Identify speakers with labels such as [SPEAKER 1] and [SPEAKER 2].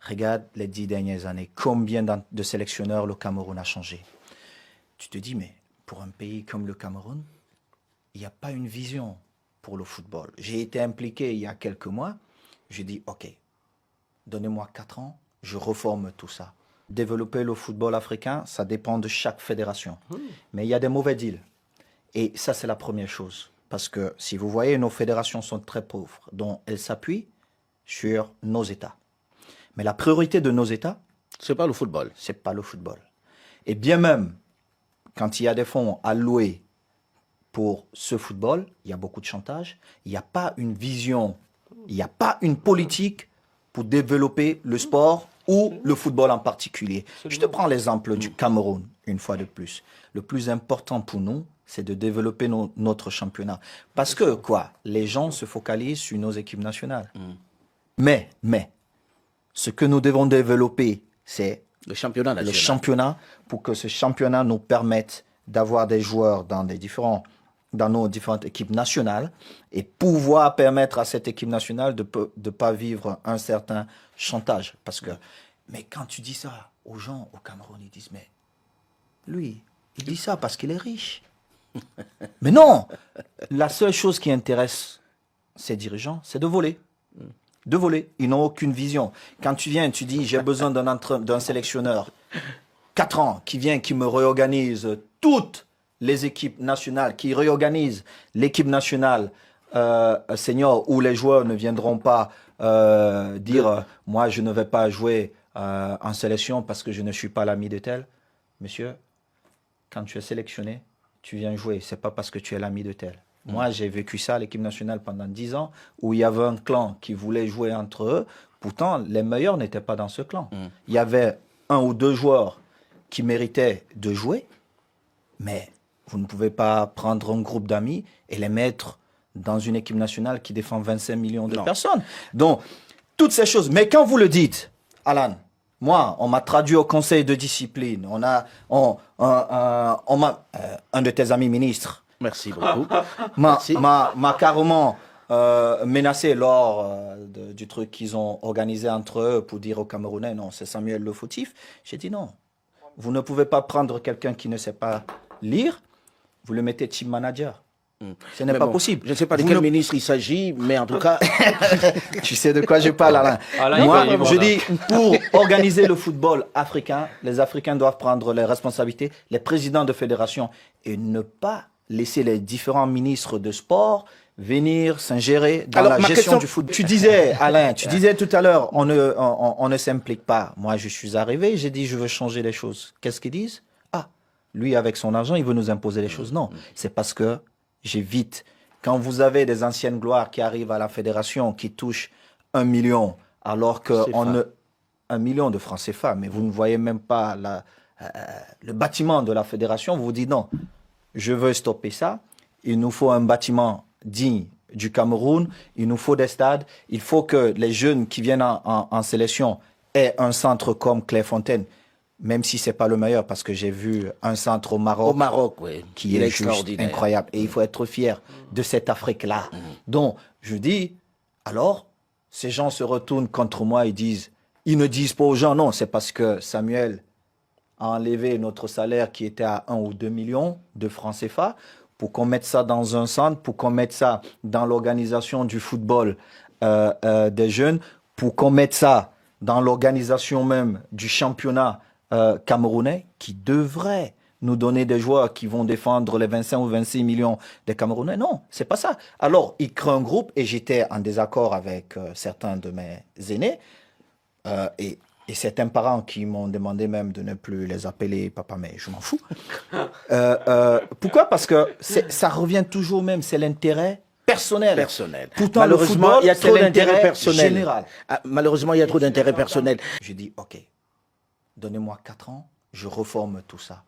[SPEAKER 1] Regarde les 10 dernières années. Combien de sélectionneurs le Cameroun a changé? Tu te dis, mais pour un pays comme le Cameroun, il n'y a pas une vision pour le football. J'ai été impliqué il y a quelques mois. J'ai dit, OK, donnez-moi 4 ans, je reforme tout ça. Développer le football africain, ça dépend de chaque fédération. Mais il y a des mauvais deals. Et ça, c'est la première chose. Parce que si vous voyez, nos fédérations sont très pauvres. Donc, elles s'appuient sur nos États. Mais la priorité de nos États,
[SPEAKER 2] c'est pas le football.
[SPEAKER 1] C'est pas le football. Et bien même, quand il y a des fonds alloués pour ce football, il y a beaucoup de chantage. Il n'y a pas une vision, il n'y a pas une politique pour développer le sport ou le football en particulier. Je te prends l'exemple du Cameroun, une fois de plus. Le plus important pour nous, c'est de développer notre championnat. Parce que, quoi, les gens se focalisent sur nos équipes nationales. Mais, ce que nous devons développer, c'est
[SPEAKER 2] le championnat national.
[SPEAKER 1] Le championnat, pour que ce championnat nous permette d'avoir des joueurs dans nos différentes équipes nationales et pouvoir permettre à cette équipe nationale de ne pas vivre un certain chantage. Parce que, mais quand tu dis ça aux gens au Cameroun, ils disent, mais lui, il dit ça parce qu'il est riche. Mais non, la seule chose qui intéresse ces dirigeants, c'est de voler. De voler. Ils n'ont aucune vision. Quand tu viens, tu dis, j'ai besoin d'un sélectionneur, 4 ans, qui vient, qui me réorganise toutes les équipes nationales, qui réorganise l'équipe nationale senior, où les joueurs ne viendront pas dire, moi, je ne vais pas jouer en sélection parce que je ne suis pas l'ami de tel. Monsieur, quand tu es sélectionné, tu viens jouer. C'est pas parce que tu es l'ami de tel. Moi, j'ai vécu ça à l'équipe nationale pendant 10 ans, où il y avait un clan qui voulait jouer entre eux. Pourtant, les meilleurs n'étaient pas dans ce clan. Il y avait 1 ou 2 joueurs qui méritaient de jouer, mais vous ne pouvez pas prendre un groupe d'amis et les mettre dans une équipe nationale qui défend 25 millions de personnes. Donc, toutes ces choses. Mais quand vous le dites, Alan, moi, on m'a traduit au conseil de discipline. Un de tes amis ministres,
[SPEAKER 2] merci beaucoup,
[SPEAKER 1] m'a carrément menacé lors du truc qu'ils ont organisé entre eux pour dire aux Camerounais, non, c'est Samuel le fautif. J'ai dit non, vous ne pouvez pas prendre quelqu'un qui ne sait pas lire, vous le mettez team manager. Ce n'est pas possible.
[SPEAKER 2] Je ne sais pas de quel ministre il s'agit, mais en tout cas...
[SPEAKER 1] Tu sais de quoi je parle, Alain. Moi, je dis, pour organiser le football africain, les Africains doivent prendre les responsabilités, les présidents de fédération, et ne pas laisser les différents ministres de sport venir s'ingérer dans la gestion du football. Tu disais, Alain, tu disais tout à l'heure, on ne s'implique pas. Moi, je suis arrivé, j'ai dit, je veux changer les choses. Qu'est-ce qu'ils disent? Ah, lui, avec son argent, il veut nous imposer les choses. Non, c'est parce que j'évite. Quand vous avez des anciennes gloires qui arrivent à la fédération, qui touchent 1 million, alors que 1 million de francs CFA, mais vous ne voyez même pas le bâtiment de la fédération, vous vous dites non, je veux stopper ça. Il nous faut un bâtiment digne du Cameroun, il nous faut des stades, il faut que les jeunes qui viennent en sélection aient un centre comme Clairefontaine, même si c'est pas le meilleur, parce que j'ai vu un centre au Maroc,
[SPEAKER 2] oui,
[SPEAKER 1] qui est juste incroyable. Et il faut être fier de cette Afrique-là. Donc, je dis, alors, ces gens se retournent contre moi et disent, ils ne disent pas aux gens, non, c'est parce que Samuel a enlevé notre salaire qui était à 1 ou 2 millions de francs CFA pour qu'on mette ça dans un centre, pour qu'on mette ça dans l'organisation du football des jeunes, pour qu'on mette ça dans l'organisation même du championnat camerounais, qui devrait nous donner des joueurs qui vont défendre les 25 ou 26 millions des Camerounais. Non, c'est pas ça. Alors, ils créent un groupe et j'étais en désaccord avec certains de mes aînés et certains parents qui m'ont demandé même de ne plus les appeler papa, mais je m'en fous. Pourquoi? Parce que ça revient toujours même, c'est l'intérêt personnel. Pourtant, malheureusement,
[SPEAKER 2] il y a trop d'intérêt personnel.
[SPEAKER 1] Général.
[SPEAKER 2] Malheureusement, il y a trop d'intérêt personnel.
[SPEAKER 1] J'ai dit, OK, donnez-moi 4 ans, je reforme tout ça.